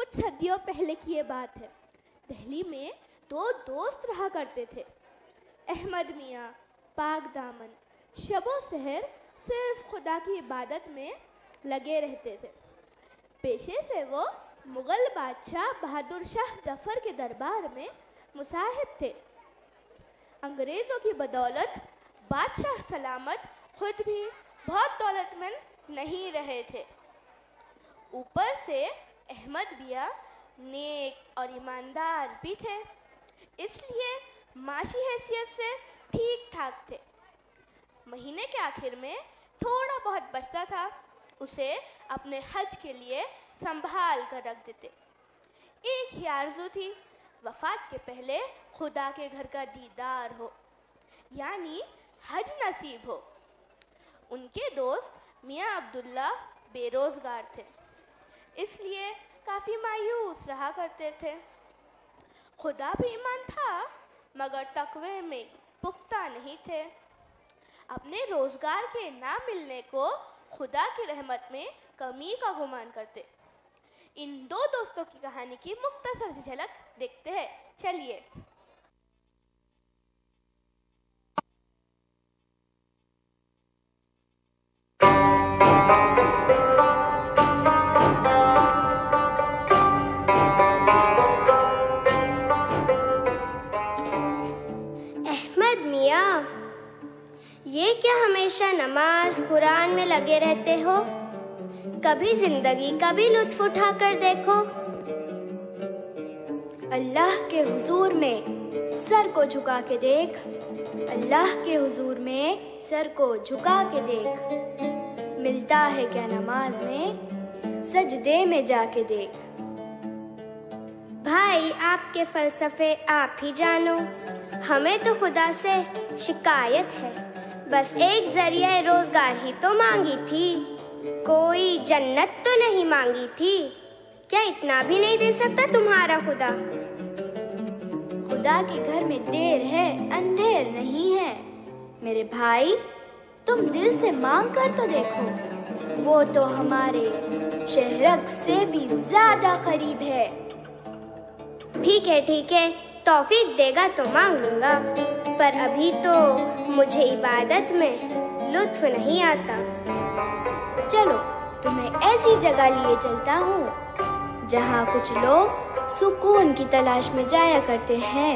कुछ सदियों पहले की ये बात है। दिल्ली में दो दोस्त रहा करते थे। अहमद मियाँ पाक दामन शबो सहर सिर्फ खुदा की इबादत में लगे रहते थे। पेशे से वो मुग़ल बादशाह बहादुर शाह जफ़र के दरबार में मुसाहिब थे। अंग्रेज़ों की बदौलत बादशाह सलामत खुद भी बहुत दौलतमंद नहीं रहे थे। ऊपर से अहमद मियाँ नेक और ईमानदार भी थे, इसलिए माशी हैसियत से ठीक ठाक थे। महीने के आखिर में थोड़ा बहुत बचता था, उसे अपने हज के लिए संभाल कर रख देते। एक ही आरज़ू थी, वफ़ात के पहले खुदा के घर का दीदार हो, यानी हज नसीब हो। उनके दोस्त मियाँ अब्दुल्ला बेरोज़गार थे, इसलिए काफ़ी मायूस रहा करते थे। खुदा भी ईमान था, मगर तकवे में पुख्ता नहीं थे। अपने रोज़गार के ना मिलने को खुदा की रहमत में कमी का गुमान करते। इन दो दोस्तों की कहानी की मुख्तसर सी झलक देखते हैं, चलिए। अहमद मियाँ, ये क्या हमेशा नमाज कुरान में लगे रहते हो? कभी जिंदगी का भी लुत्फ उठा कर देखो। अल्लाह के हुजूर में सर को झुका के देख, अल्लाह के हुजूर में सर को झुका के देख। मिलता है क्या नमाज में, सजदे में जाके देख। भाई, आपके फलसफे आप ही जानो, हमें तो खुदा से शिकायत है। बस एक जरिया रोजगार ही तो मांगी थी, कोई जन्नत तो नहीं मांगी थी। क्या इतना भी नहीं दे सकता तुम्हारा खुदा? खुदा के घर में देर है, अंधेर नहीं है। मेरे भाई, तुम दिल से मांग कर तो देखो, वो तो हमारे शहरक से भी ज्यादा करीब है। ठीक है, तौफीक देगा तो मांग लूंगा, पर अभी तो मुझे इबादत में लुत्फ नहीं आता। चलो, तुम्हें ऐसी जगह लिए चलता हूँ जहाँ कुछ लोग सुकून की तलाश में जाया करते हैं।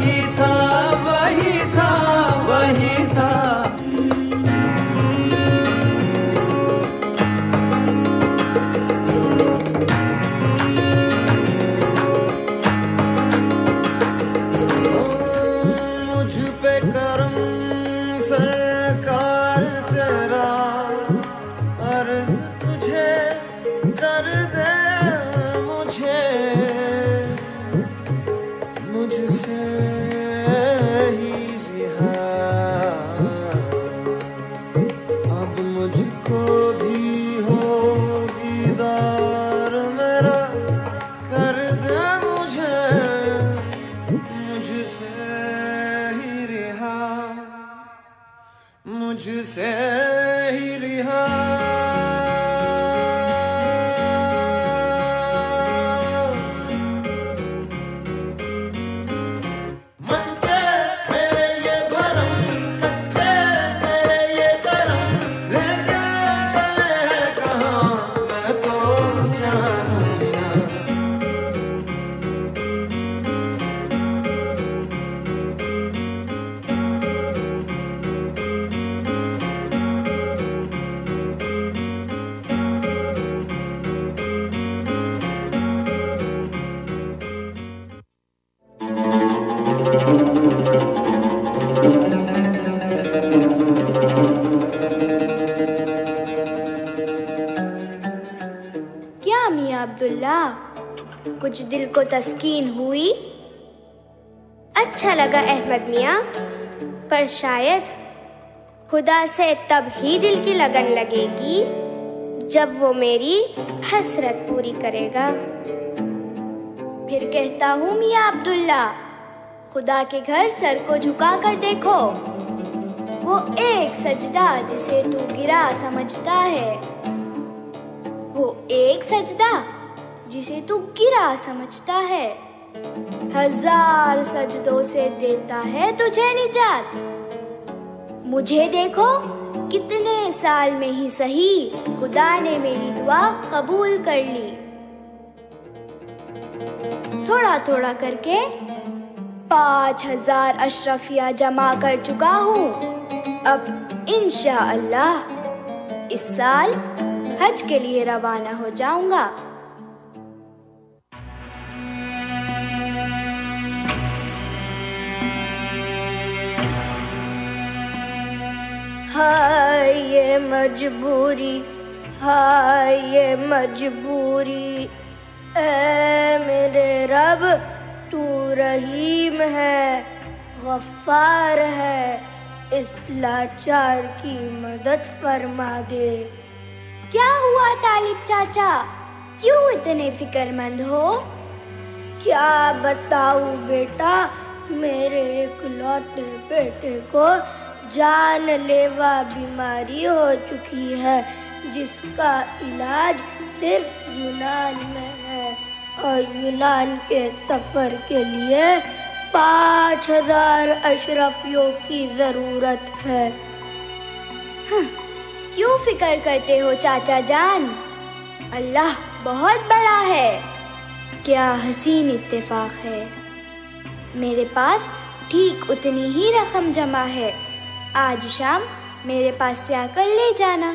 वही था वही था वही था। मुझ पे करम सरकार तेरा, अर्ज तुझे कर दे मुझे, मुझसे ही रिहा। अब मुझको भी हो दीदार मेरा, कर दे मुझे, मुझसे ही रिहा, मुझसे ही रिहा। क्या मियाँ अब्दुल्ला, कुछ दिल को तस्कीन हुई? अच्छा लगा अहमद मियाँ, पर शायद खुदा से तब ही दिल की लगन लगेगी जब वो मेरी हसरत पूरी करेगा। फिर कहता हूँ मियाँ अब्दुल्ला, खुदा के घर सर को झुका कर देखो, वो एक सजदा जिसे तू गिरा समझता है, वो एक सजदा जिसे तू गिरा समझता है, 1000 सजदों से देता है तुझे निजात। मुझे देखो, कितने साल में ही सही खुदा ने मेरी दुआ कबूल कर ली। थोड़ा थोड़ा करके 5000 अशरफिया जमा कर चुका हूँ। अब इंशाअल्लाह इस साल हज के लिए रवाना हो जाऊंगा। हाय ये मजबूरी, हाय ये मजबूरी, ऐ मेरे रब तू रहीम है, गफ्फार है, इस लाचार की मदद फरमा दे। क्या हुआ तालिब चाचा, क्यों इतने फिक्रमंद हो? क्या बताऊं बेटा, मेरे इकलौते बेटे को जानलेवा बीमारी हो चुकी है, जिसका इलाज सिर्फ यूनान में है, और यूनान के सफर के लिए 5000 अशरफियों की जरूरत है। क्यों फिक्र करते हो चाचा जान, अल्लाह बहुत बड़ा है। क्या हसीन इत्तेफाक है, मेरे पास ठीक उतनी ही रकम जमा है, आज शाम मेरे पास से आकर ले जाना।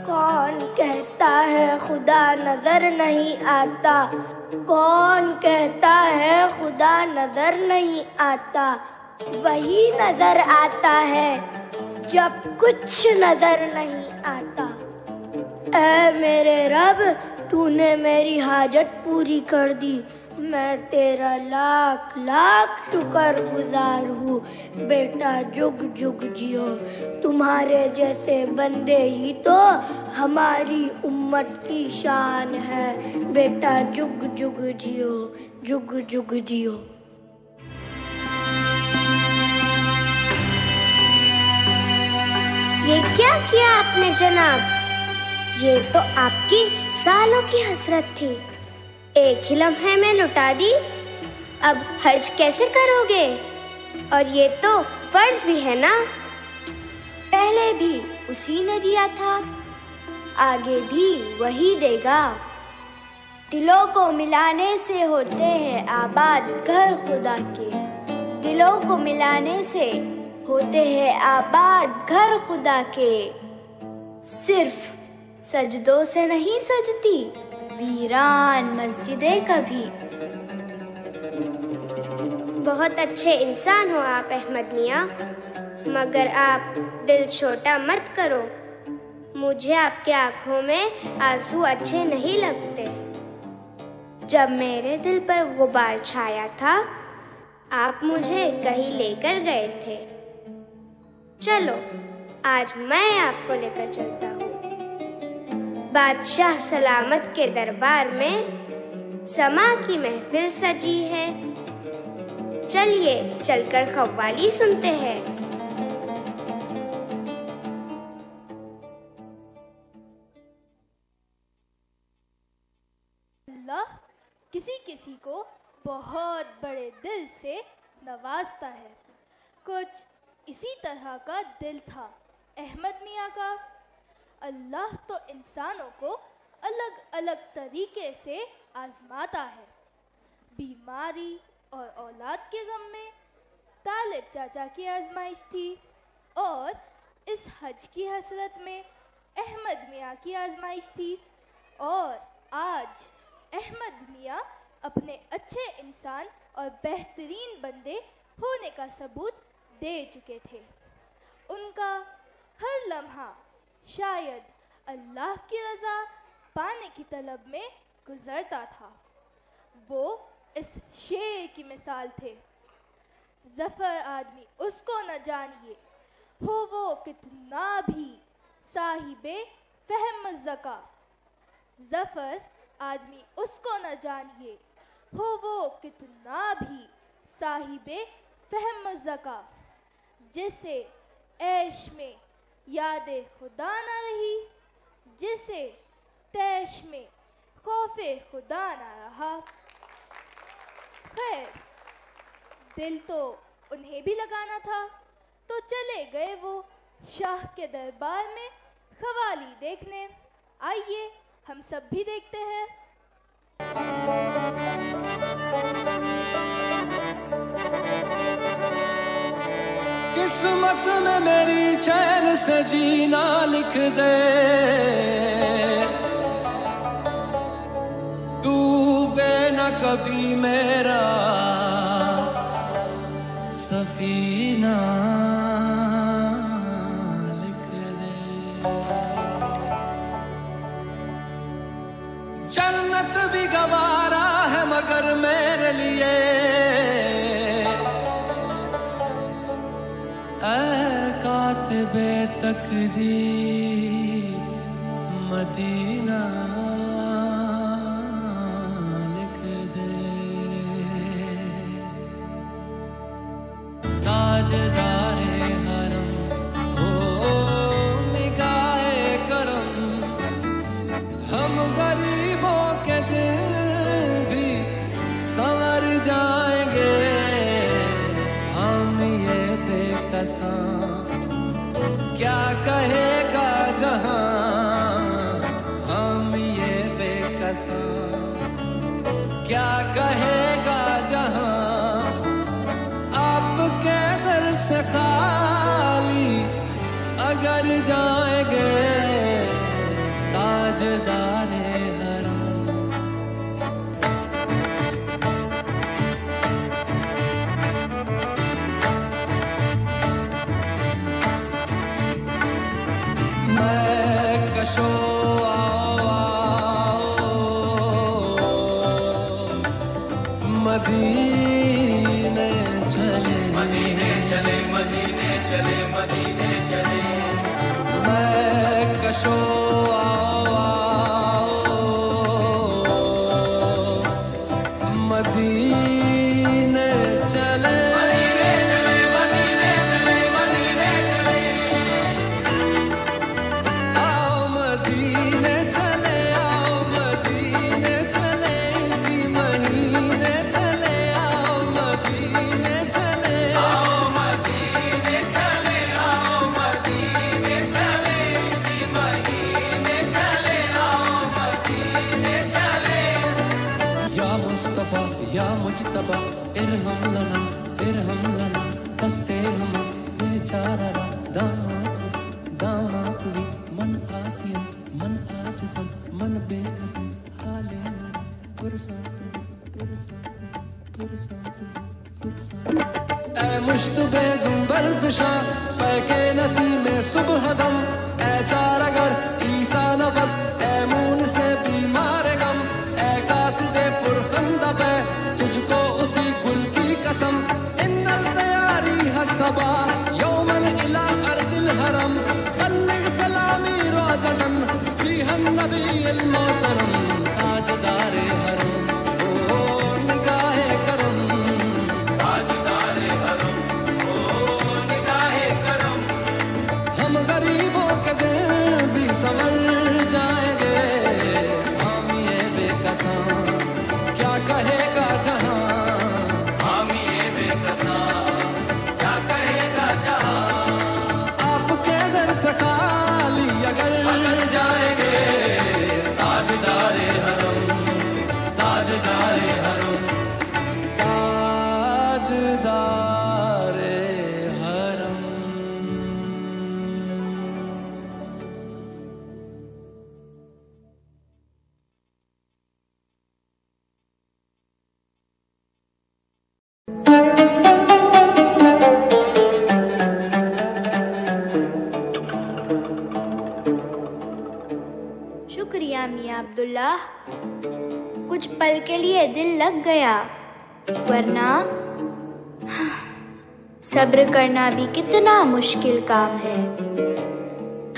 कौन कहता है खुदा नजर नहीं आता, कौन कहता है खुदा नजर नहीं आता, वही नजर आता है जब कुछ नजर नहीं आता। ऐ मेरे रब, तूने मेरी हाजत पूरी कर दी, मैं तेरा लाख लाख शुक्रगुजार हूँ। बेटा जुग जुग जियो, तुम्हारे जैसे बंदे ही तो हमारी उम्मत की शान है। बेटा जुग जुग जियो, जुग जुग जियो। ये क्या किया आपने जनाब, ये तो आपकी सालों की हसरत थी, एक ही लम्हे में लुटा दी। अब हज कैसे करोगे? और ये तो फर्ज भी है ना, पहले भी उसी ने दिया था, आगे भी वही देगा। दिलों को मिलाने से होते हैं आबाद घर खुदा के। दिलों को मिलाने से होते हैं आबाद घर खुदा के। सिर्फ सजदों से नहीं सजती वीरान मस्जिदें कभी। बहुत अच्छे इंसान हो आप अहमद मियाँ, मगर आप दिल छोटा मत करो। मुझे आपके आंखों में आंसू अच्छे नहीं लगते। जब मेरे दिल पर गुबार छाया था, आप मुझे कहीं लेकर गए थे। चलो आज मैं आपको लेकर चलता हूँ। बादशाह सलामत के दरबार में समा की महफिल सजी है। चलिए चलकर कव्वाली सुनते हैं। अल्लाह किसी किसी को बहुत बड़े दिल से नवाजता है। कुछ इसी तरह का दिल था अहमद मियाँ का। अल्लाह तो इंसानों को अलग अलग तरीके से आजमाता है। बीमारी और औलाद के गम में तालिब चाचा की आजमाइश थी, और इस हज की हसरत में अहमद मियाँ की आजमाइश थी। और आज अहमद मियाँ अपने अच्छे इंसान और बेहतरीन बंदे होने का सबूत दे चुके थे। उनका हर लम्हा शायद अल्लाह की रज़ा पाने की तलब में गुजरता था। वो इस शेर की मिसाल थे, ज़फ़र आदमी उसको न जानिए, हो वो कितना भी साहिबे फ़हम ज़का। ज़फ़र आदमी उसको न जानिए, हो वो कितना भी साहिबे फ़हम ज़का। जिसे ऐश में यादे खुदा न रही, जिसे तैश में खौफे खुदा न रहा। खैर, दिल तो उन्हें भी लगाना था, तो चले गए वो शाह के दरबार में क़व्वाली देखने। आइए हम सब भी देखते हैं। किस्मत में मेरी चैन से जीना लिख दे, डूबे न कभी मेरा सफीना लिख दे। जन्नत भी गवारा है मगर मेरे लिए, कातिबे तकदीर मदीना लिख दे। ताजदारे हरम हो निगाहे करम, हम गरीबों के दिल भी संवर जाएंगे। हम ये बेकसां क्या कहेगा जहां, हम ये बेकसां क्या कहेगा जहां। आपके दर से खाली अगर जाएंगे ताजदारे हरम। कशो आओ आओ मदीने चले, मदीने चले, मदीने चले, मदीने चले। मैं कशो आओ आओ मदीने चले। चले मुजतबा इरहम लना दस्ते हम बेचारा दामात भी मन आसियन मन आजज़न मन बेकसन हाले मन पुरसात ऐ मुश्तबे ज़ुंबर फिशा पैके नसीमे सुबह दम ऐ चारगर ईसा नफस ऐ मून से बीमार गम ऐ कासिदे पुरखंदा पे तुझको उसी गुल की कसम इन्नल तैयारी हसबा यौमन इला अर्दिल हरम बल्लिग सलामी रोज़दन फीहन नबील मोहतरम ताजदारे हरम ओ निगाहे करम ताजदारे हरम ओ निगाहे करम हम गरीबों के दिल भी संवर जाएंगे हम ये बेकसां क्या कहेगा जहां हम ये बेकसां क्या कहेगा जहां आपके दर से खाली अगर जाएंगे ताजदारे हरम ताजदारे हरम ताजदारे हरम। शुक्रिया मियाँ अब्दुल्ला, कुछ पल के लिए दिल लग गया, वरना सब्र करना भी कितना मुश्किल काम है।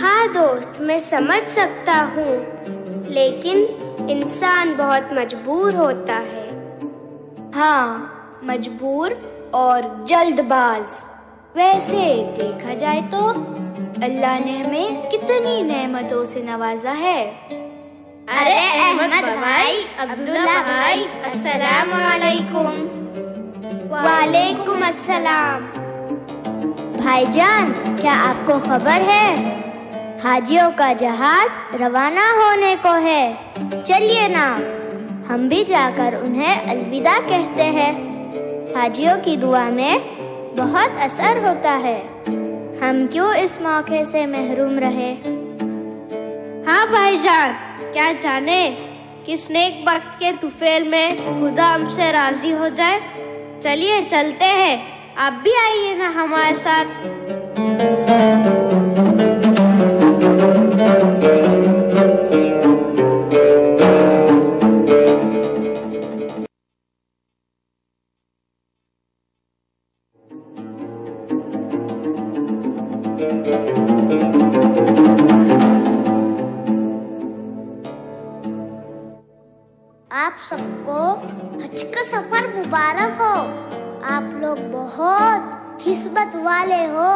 हाँ दोस्त, मैं समझ सकता हूँ, लेकिन इंसान बहुत मजबूर होता है। हाँ, मजबूर और जल्दबाज। वैसे देखा जाए तो अल्लाह ने हमें कितनी नेमतों से नवाजा है। अरे अहमद भाई, अब्दुल्ला भाई, अस्सलाम वालेकुम। वालेकुम अस्सलाम। भाईजान, क्या आपको खबर है? हाजियों का जहाज रवाना होने को है। चलिए ना, हम भी जाकर उन्हें अलविदा कहते हैं। हाजियों की दुआ में बहुत असर होता है। हम क्यों इस मौके से महरूम रहे। हाँ भाईजान, क्या जाने किस नेक वक्त के तुफेल में खुदा हमसे राजी हो जाए। चलिए चलते हैं, आप भी आइए ना हमारे साथ। आप सबको हज का सफर मुबारक हो। आप लोग बहुत किस्मत वाले हो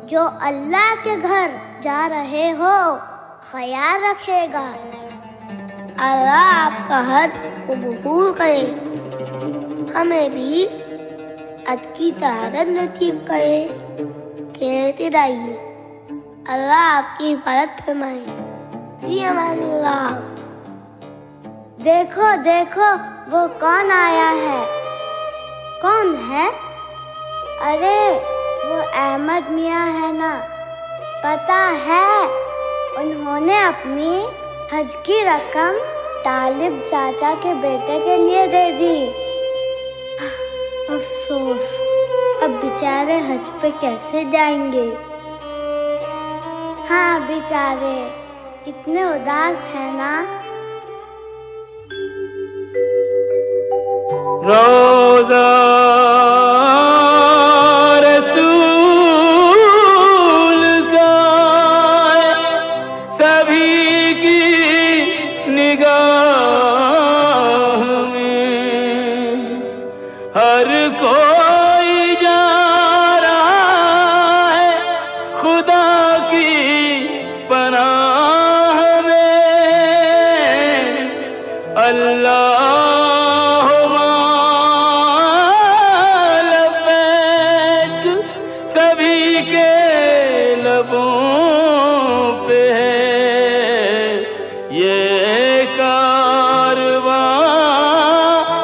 जो अल्लाह के घर जा रहे हो। ख्याल रखेगा। अल्लाह आपका हज कबूल करे, हमें भी हज की तहारत नसीब करे। कहते रहिए, अल्लाह आपकी हिफाजत फरमाए। देखो देखो, वो कौन आया है? कौन है? अरे वो अहमद मियाँ है ना। पता है, उन्होंने अपनी हज की रकम तालिब चाचा के बेटे के लिए दे दी। अफसोस, अब बेचारे हज पे कैसे जाएंगे। हाँ बेचारे, कितने उदास हैं ना। रोज़ा रसूल का सभी की निगाह में, हर कोई जा रहा है खुदा की पनाह में। अल्लाह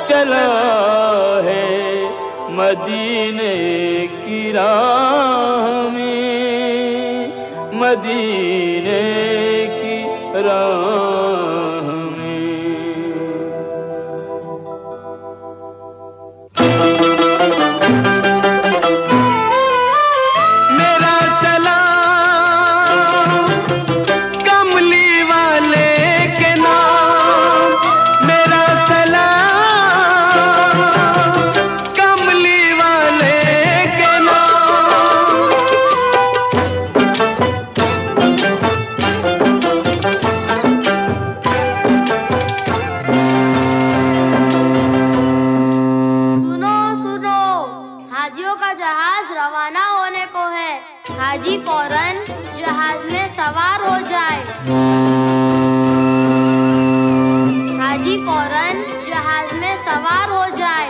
चला मदीने की राह में, मदीने की राह में। मेरा सलाम कमली वाले के नाम, मेरा सलाम कमली वाले के नाम। सुनो सुनो, हाजियों का जहाज रवाना होने को है। हाजी फौरन जहाज में सवार हो जाए। हाजी फौरन जहाज में सवार हो जाए।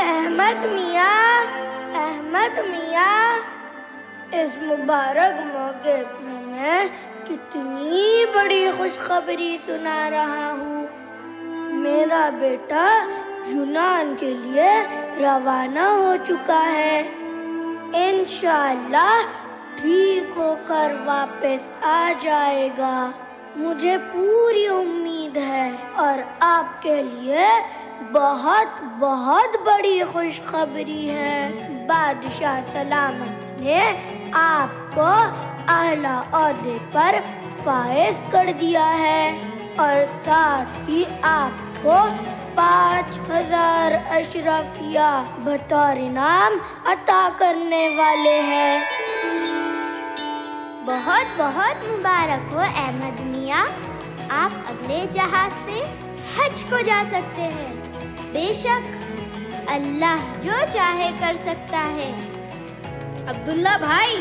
अहमद मियाँ, इस मुबारक मौके पे मैं कितनी बड़ी खुशखबरी सुना रहा हूँ। मेरा बेटा यूनान के लिए रवाना हो चुका है। इंशाअल्लाह ठीक होकर वापस आ जाएगा, मुझे पूरी उम्मीद है। और आपके लिए बहुत बहुत बड़ी खुशखबरी है। बादशाह सलामत ने आपको आला ओहदे पर फाइज कर दिया है और साथ ही आपको 5000 अशरफिया बतौर इनाम अता करने वाले हैं। बहुत बहुत मुबारक हो अहमद मियाँ, आप अगले जहाज से हज को जा सकते हैं। बेशक अल्लाह जो चाहे कर सकता है। अब्दुल्ला भाई,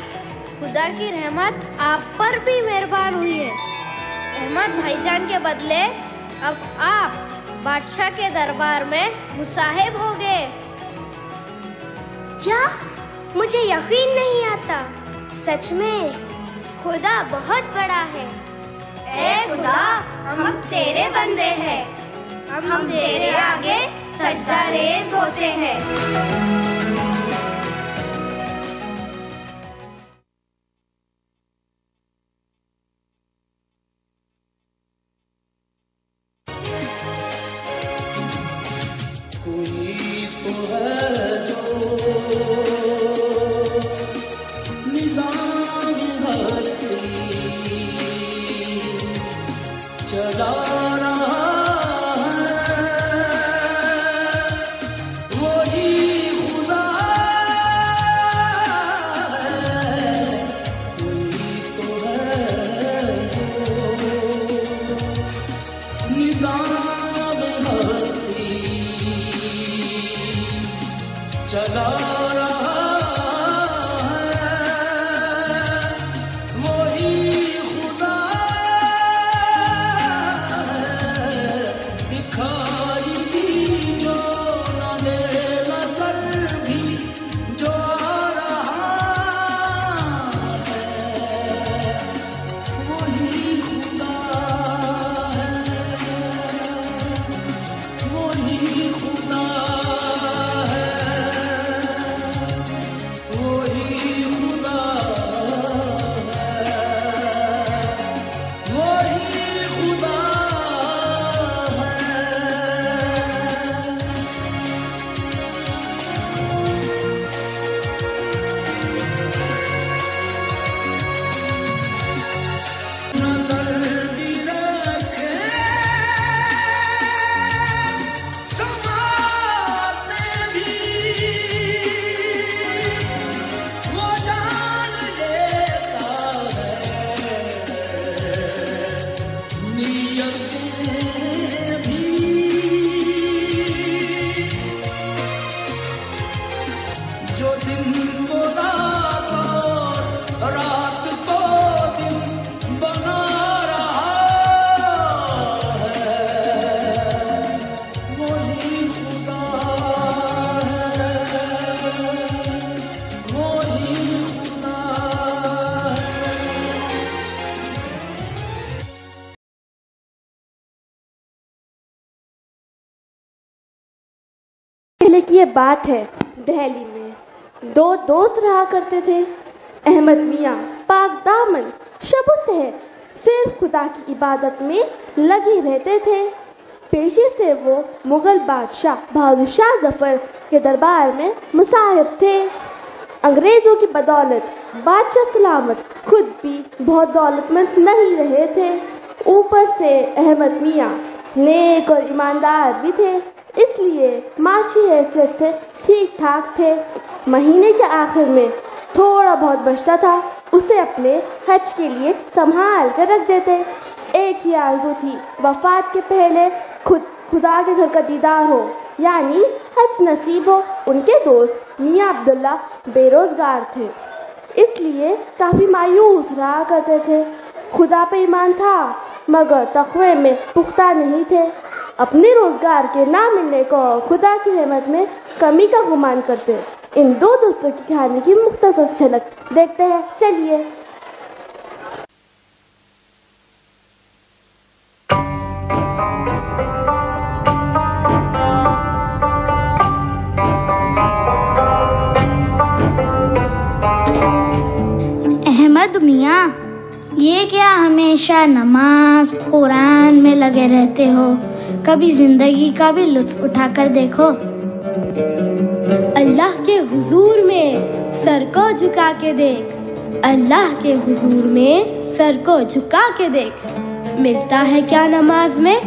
खुदा की रहमत आप पर भी मेहरबान हुई है। अहमद भाईजान के बदले अब आप बादशाह के दरबार में मुसाहिब हो गए। क्या? मुझे यकीन नहीं आता। सच में खुदा बहुत बड़ा है। ए खुदा, हम तेरे बंदे हैं, हम तेरे आगे सजदा रेज होते हैं। कोई तो है जो निज़ाम हस्ती चला रहा है, वही खुदा है। कोई तो है जो निज़ाम हस्ती चला रहा है, वही हफ्ते की ये बात है। दिल्ली में 2 दोस्त रहा करते थे। अहमद मियाँ पाक दामन शब सहर सिर्फ खुदा की इबादत में लगे रहते थे। पेशे से वो मुगल बादशाह बहादुर शाह जफर के दरबार में मुसाहिब थे। अंग्रेज़ों की बदौलत बादशाह सलामत खुद भी बहुत दौलतमंद नहीं रहे थे। ऊपर से अहमद मियाँ नेक और ईमानदार भी थे, इसलिए माशी हैसियत से ठीक ठाक थे। महीने के आखिर में थोड़ा बहुत बचता था, उसे अपने हज के लिए संभाल कर रख देते। एक ही आरज़ू थी, वफात के पहले खुदा के घर का दीदार हो, यानी हज नसीब हो। उनके दोस्त मियाँ अब्दुल्ला बेरोजगार थे, इसलिए काफ़ी मायूस रहा करते थे। खुदा पे ईमान था मगर तक़वे में पुख्ता नहीं थे। अपने रोजगार के ना मिलने को खुदा की रहमत में कमी का गुमान करते। इन 2 दोस्तों की कहानी की मुख्तसर झलक देखते हैं, चलिए। अहमद मियाँ, ये क्या हमेशा नमाज कुरान में लगे रहते हो? कभी जिंदगी का भी लुत्फ उठाकर देखो। अल्लाह के हुजूर में सर को झुका के देख, अल्लाह के हुजूर में सर को झुका के देख। मिलता है क्या नमाज में,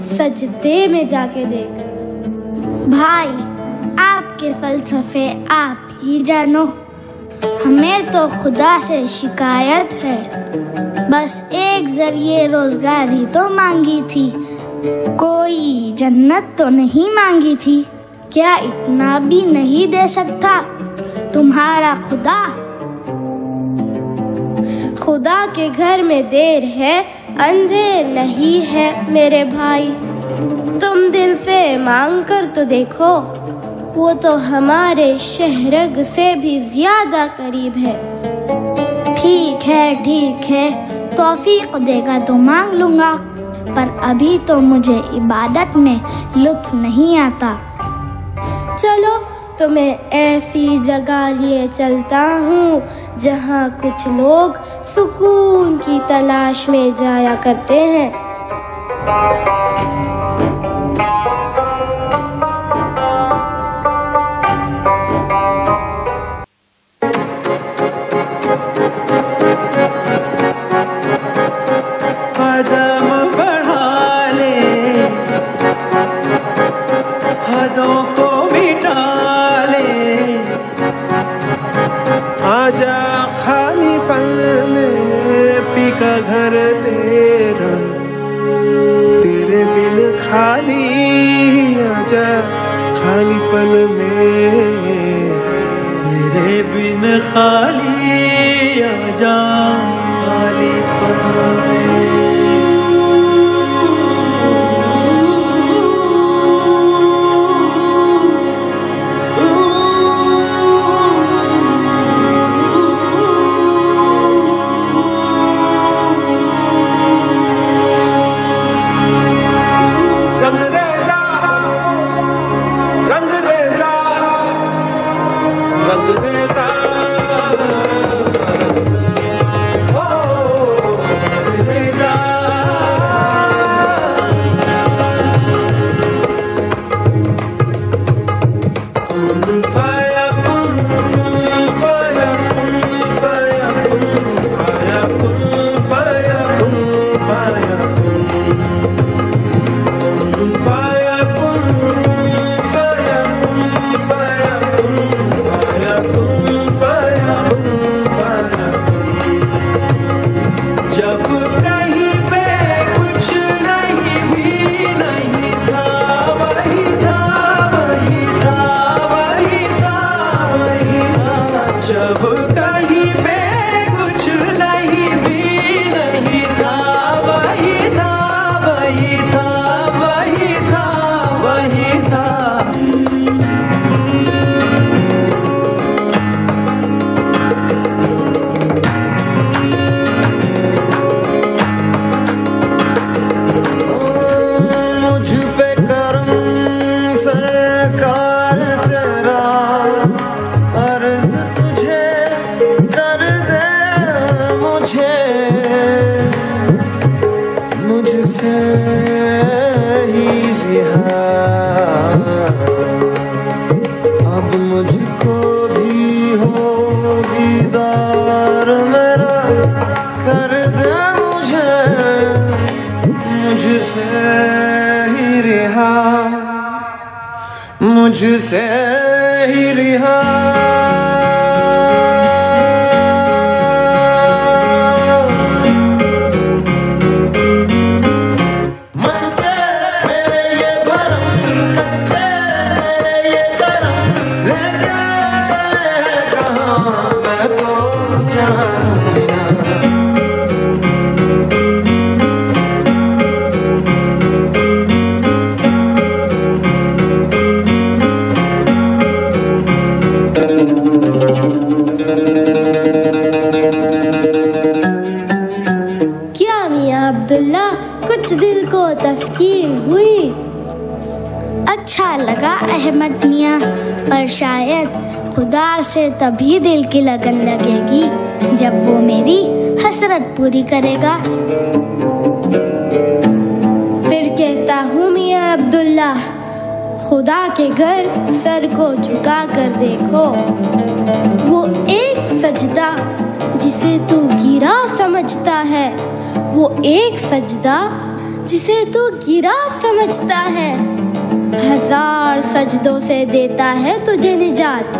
सजदे में जाके देख। भाई, आपके फलसफे आप ही जानो, हमें तो खुदा से शिकायत है। बस एक जरिए रोजगार ही तो मांगी थी, कोई जन्नत तो नहीं मांगी थी। क्या इतना भी नहीं दे सकता तुम्हारा खुदा? खुदा के घर में देर है, अंधेर नहीं है मेरे भाई। तुम दिल से मांग कर तो देखो, वो तो हमारे शहरग से भी ज्यादा करीब है। ठीक है, तौफीक देगा तो मांग लूंगा, पर अभी तो मुझे इबादत में लुत्फ नहीं आता। चलो तुम्हें ऐसी जगह लिए चलता हूँ जहाँ कुछ लोग सुकून की तलाश में जाया करते हैं। घर तेरा, तेरे बिन मुझे मुझसे ही रिहा, अब मुझको भी हो दीदार मेरा, कर दे मुझे मुझसे ही रिहा, मुझसे ही रिहा। कुछ दिल को तस्कीन हुई। अच्छा लगा अहमद मियाँ, पर शायद खुदा से तभी दिल की लगन लगेगी जब वो मेरी हसरत पूरी करेगा। फिर कहता हूँ मियाँ अब्दुल्ला, खुदा के घर सर को झुका कर देखो, वो एक सजदा जिसे तू गिरा समझता है, वो एक सजदा जिसे तू गिरा समझता है, 1000 सजदों से देता है तुझे निजात।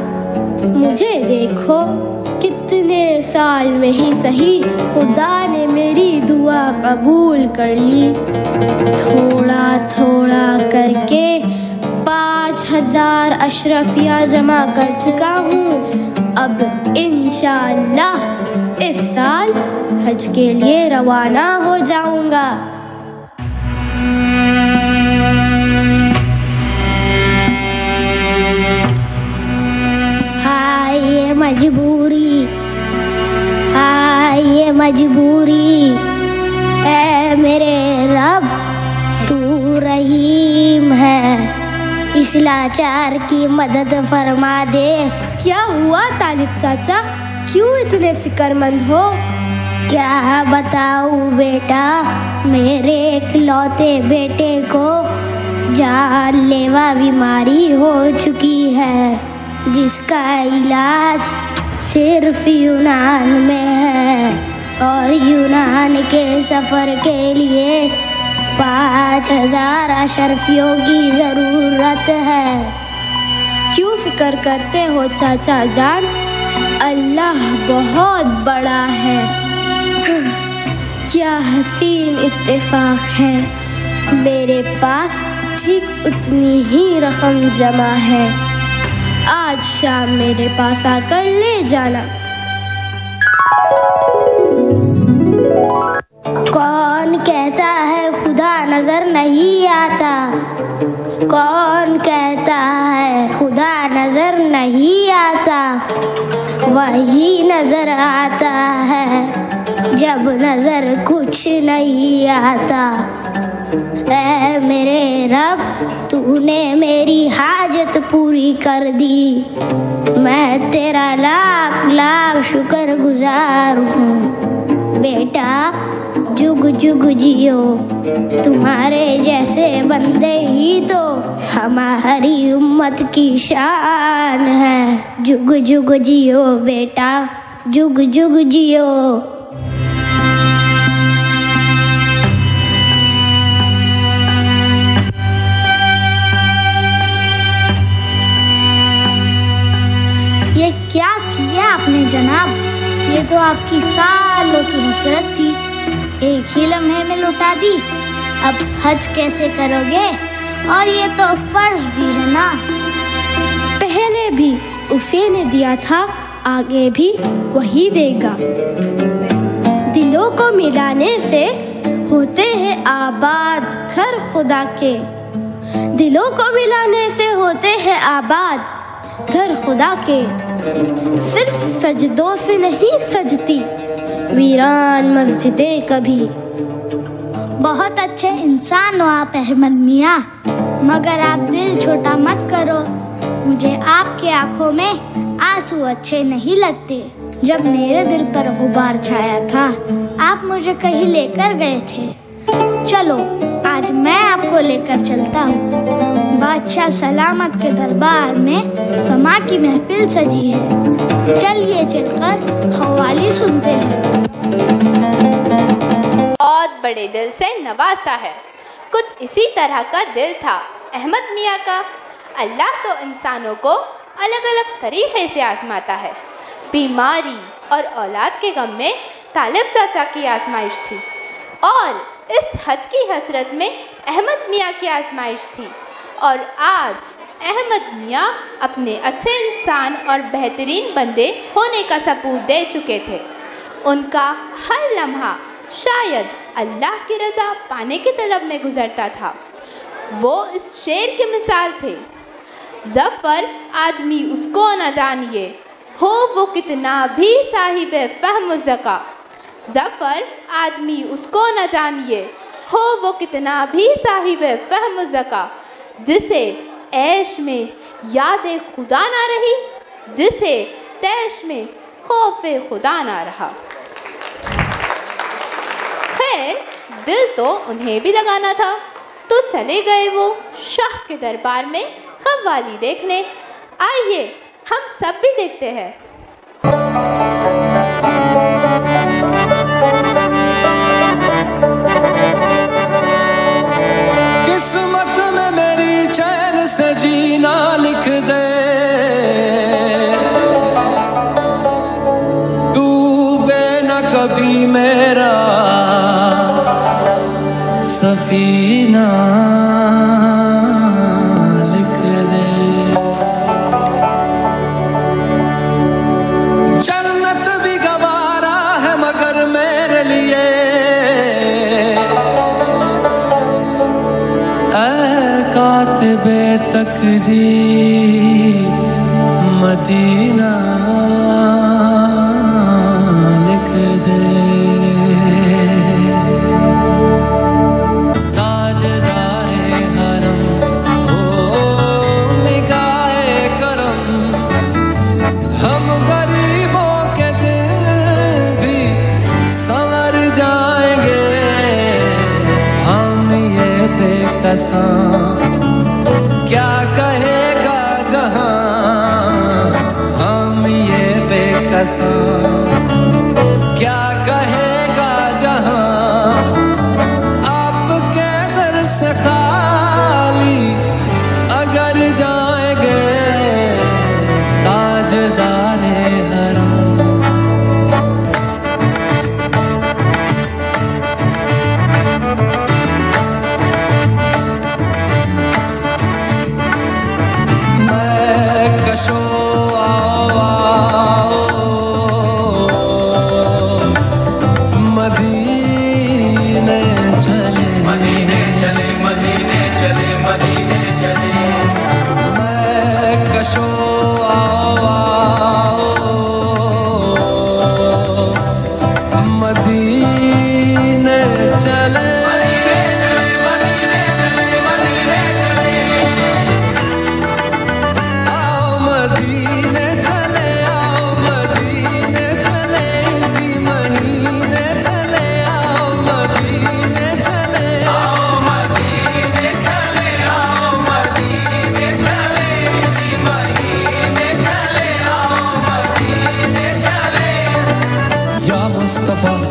मुझे देखो कितने साल में ही सही खुदा ने मेरी दुआ कबूल कर ली। थोड़ा थोड़ा करके 5000 अशरफिया जमा कर चुका हूँ। अब इंशाअल्लाह इस साल हज के लिए रवाना हो जाऊंगा। हाय ये मजबूरी, हाय ये मजबूरी, ऐ मेरे रब तू रहीम है, इस लाचार की मदद फरमा दे। क्या हुआ तालिब चाचा, क्यों इतने फिक्रमंद हो? क्या बताऊं बेटा, मेरे इकलौते बेटे को जानलेवा बीमारी हो चुकी है, जिसका इलाज सिर्फ यूनान में है, और यूनान के सफर के लिए 5000 अशरफियों की जरूरत है। क्यों फिक्र करते हो चाचा जान, अल्लाह बहुत बड़ा है। क्या हसीन इत्तेफाक है, मेरे पास ठीक उतनी ही रकम जमा है, आज शाम मेरे पास आकर ले जाना। कौन कहता है खुदा नजर नहीं आता, कौन कहता है खुदा नजर नहीं आता, वही नजर आता है जब नजर कुछ नहीं आता। ऐ मेरे रब तूने मेरी हाजत पूरी कर दी, मैं तेरा लाख लाख शुक्र गुजार हूँ। बेटा जुग जुग जियो, तुम्हारे जैसे बंदे ही तो हमारी उम्मत की शान है। जुग जुग जियो बेटा, जुग जुग जियो। ये क्या किया आपने जनाब, ये तो आपकी सालों की हसरत थी, एक ही लम्हे में लुटा दी। अब हज कैसे करोगे, और ये तो फर्ज भी है ना। पहले भी उसी ने दिया था, आगे भी वही देगा। दिलों को मिलाने से होते हैं आबाद घर खुदा के, दिलों को मिलाने से होते हैं आबाद घर खुदा के। सिर्फ सजदों से नहीं सजती वीरान मस्जिदें कभी। बहुत अच्छे इंसान हो आप अहमद मियाँ, मगर आप दिल छोटा मत करो, मुझे आपके आंखों में आंसू अच्छे नहीं लगते। जब मेरे दिल पर गुबार छाया था, आप मुझे कहीं लेकर गए थे। चलो आज मैं आपको लेकर चलता हूँ। बादशाह सलामत के दरबार में समा की महफिल सजी है। चलिए चलकर ख्वाली सुनते हैं। बहुत बड़े दिल से नवाजता है, कुछ इसी तरह का दिल था अहमद मियाँ का। अल्लाह तो इंसानों को अलग अलग तरीके से आजमाता है। बीमारी और औलाद के गम में तालिब चाचा की आजमाइश थी, और इस हज की हसरत में अहमद मियाँ की आजमाइश थी। और आज अहमद मियाँ अपने अच्छे इंसान और बेहतरीन बंदे होने का सबूत दे चुके थे। उनका हर लम्हा शायद अल्लाह की रज़ा पाने की तलब में गुजरता था। वो इस शेर की मिसाल थे, ज़फ़र आदमी उसको न जानिए, हो वो कितना भी साहिब फ़हम ज़का। ज़फ़र आदमी उसको न जानिए, हो वो कितना भी साहिब फ़हम ज़का। जिसे ऐश में याद खुदा ना रही, जिसे तैश में खौफ खुदा ना रहा। खैर दिल तो उन्हें भी लगाना था, तो चले गए वो शाह के दरबार में ख्वाली देखने। आइए हम सब भी देखते हैं। किस्मत में मेरी चैन से जीना लिख दे, डूबे न कभी मेरा सफीना लिख दे। जन्नत भी गवारा है मगर मेरे लिए, कातिबे तकदीर मदीना लिख दे। ताजदारे हरम हो निगाहे करम, हम गरीबों के दिल भी संवर जाएंगे। हम ये बेकसां क्या कहेगा जहां, हम ये बेकसां क्या कहेगा जहां। आपके दर से खाली अगर जाएंगे ताजदारे हरम।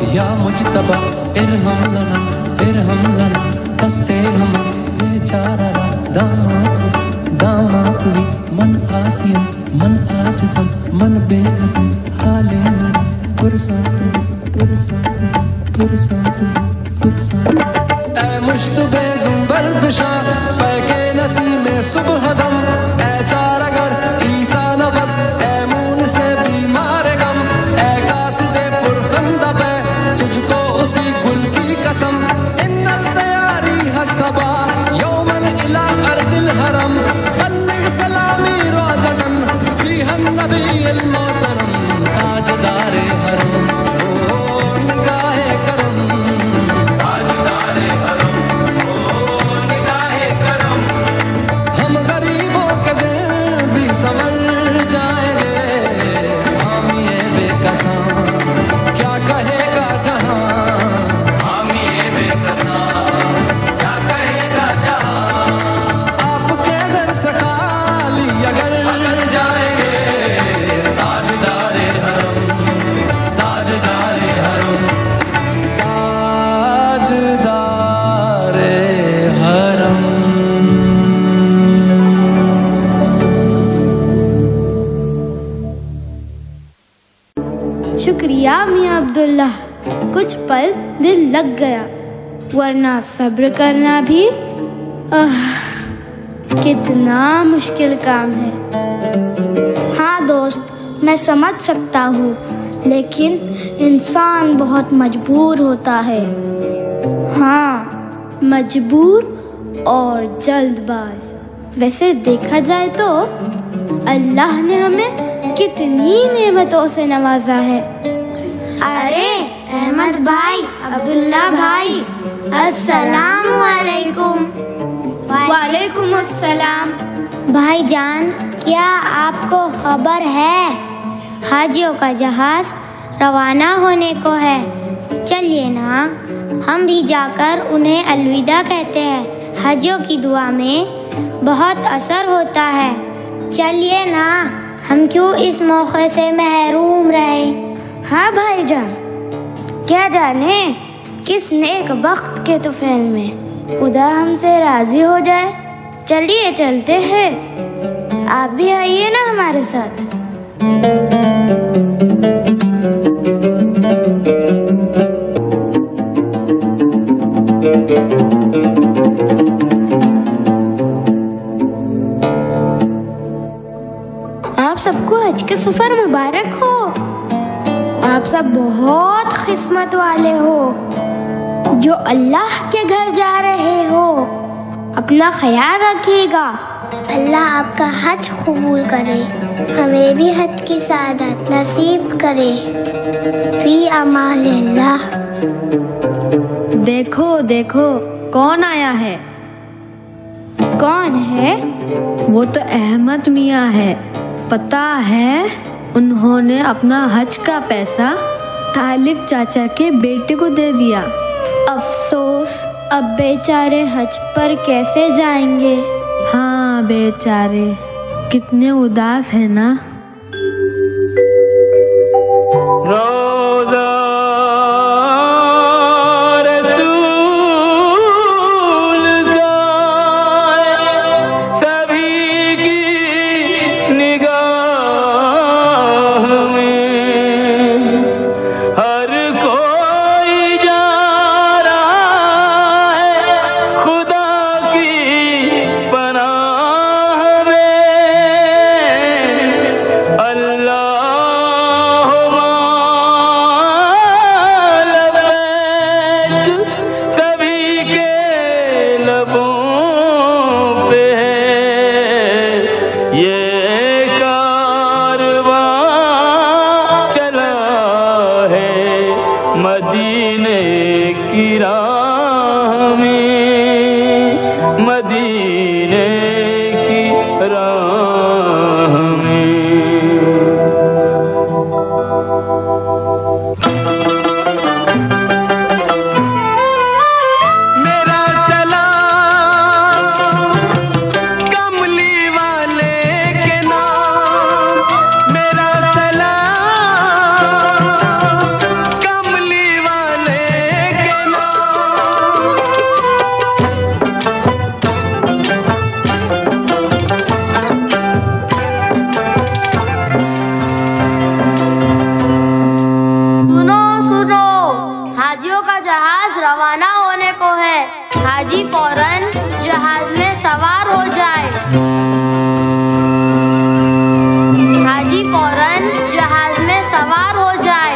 या मुजतबा इरहम लना दस्ते हम बेचारा दामात हुई मन आसियन मन आजम मन बेकसम हाले मेरा पुरसात ऐ मुश्तबे जुम्बर फिशा पैके नसी में सुबह दम ऐ चारगर ईसा नफस ऐ मून से बीमार गम ऐ कासिदे पुरखंदा पे तुझको उसी गुल की कसम इन्नल तैयारी हसबा यौमन इला अर्दिल हरम बल्लिग सलामी रोज़तन फीहन नबील मोहतरम ताजदारे हरम ओ निगाहे करम ताजदारे हरम ओ निगाहे करम। हम गरीबों के दिल भी संवर जाएंगे हम ये बेकस अब्दुल्ला, कुछ पल दिल लग गया, वरना सब्र करना भी कितना मुश्किल काम है। हाँ दोस्त, मैं समझ सकता हूँ, लेकिन इंसान बहुत मजबूर होता है। हाँ, मजबूर और जल्दबाज। वैसे देखा जाए तो अल्लाह ने हमें कितनी नेमतों से नवाजा है। अरे अहमद भाई, अब्दुल्ला भाई, अस्सलाम वालेकुम। वालेकुम अस्सलाम। भाईजान, क्या आपको खबर है हाजियों का जहाज रवाना होने को है? चलिए ना, हम भी जाकर उन्हें अलविदा कहते हैं। हाजियों की दुआ में बहुत असर होता है। चलिए ना, हम क्यों इस मौके से महरूम रहे। हाँ भाईजान, क्या जाने किस नेक वक्त के तूफान में खुदा हमसे राजी हो जाए। चलिए चलते हैं, आप भी आइए ना हमारे साथ। आप सबको हज के सफर मुबारक हो। आप सब बहुत किस्मत वाले हो जो अल्लाह के घर जा रहे हो। अपना ख्याल रखिएगा। अल्लाह आपका हज कबूल करे, हमें भी हज की सादत नसीब करे। फी अमानिल्लाह। देखो देखो, कौन आया है? कौन है? वो तो अहमद मियाँ है। पता है, उन्होंने अपना हज का पैसा तालिब चाचा के बेटे को दे दिया। अफसोस, अब बेचारे हज पर कैसे जाएंगे? हाँ बेचारे, कितने उदास है ना। रोज़ा रसूल का सभी की निगाह में, हर कोई जा रहा है खुदा की पनाह में। अल्लाह सभी के लबों पे है ये कारवां चला है मदीने की राह में, मदीने की राह में। मेरा सलाम कमली वाले के नाम, मेरा सलाम कमली वाले के नाम। सुनो सुनो, हाजियों का जहाज रवाना होने को है। हाजी फौरन जहाज में सवार हो जाए। हाजी फौरन जहाज में सवार हो जाए।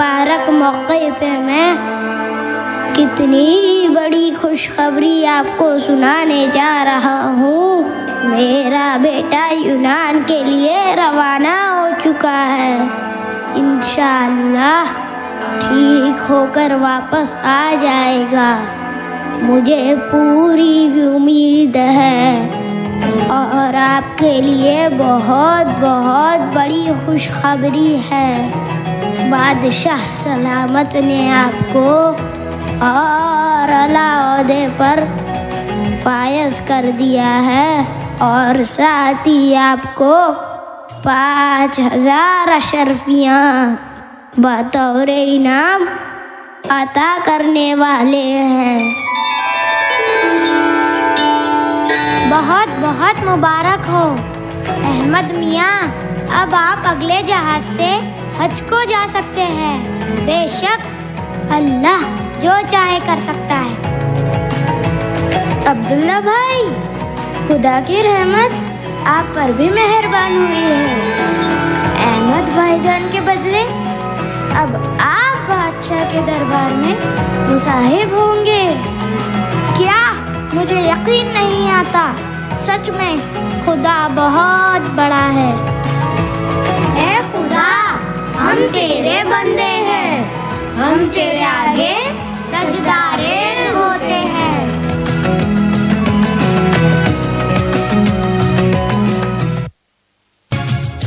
मुबारक मौके पे मैं कितनी बड़ी खुशखबरी आपको सुनाने जा रहा हूँ। मेरा बेटा यूनान के लिए रवाना हो चुका है। इंशाअल्लाह ठीक होकर वापस आ जाएगा, मुझे पूरी उम्मीद है। और आपके लिए बहुत बहुत बड़ी खुशखबरी है। बादशाह सलामत ने आपको और अलाउद्दे पर फायज कर दिया है और साथ ही आपको 5000 अशरफियाँ बतौर इनाम अता करने वाले हैं। बहुत बहुत मुबारक हो अहमद मियाँ। अब आप अगले जहाज से हज को जा सकते हैं। बेशक अल्लाह जो चाहे कर सकता है। अब्दुल्ला भाई, खुदा की रहमत आप पर भी मेहरबान हुई है। अहमद भाईजान के बदले अब आप बादशाह के दरबार में मुसाहिब होंगे। क्या मुझे यकीन नहीं आता। सच में खुदा बहुत बड़ा है। ए खुदा, हम तेरे बंदे हैं, हम तेरे आगे सजदारेज़ होते हैं।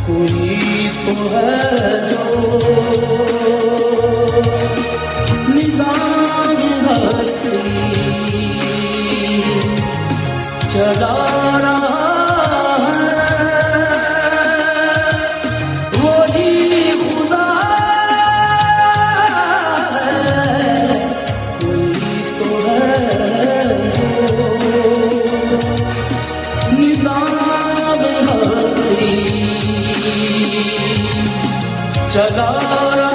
कोई तो है जो निज़ाम हस्ती चला रहा है, वही खुदा है। कोई तो है जो निज़ाम हस्ती चला रहा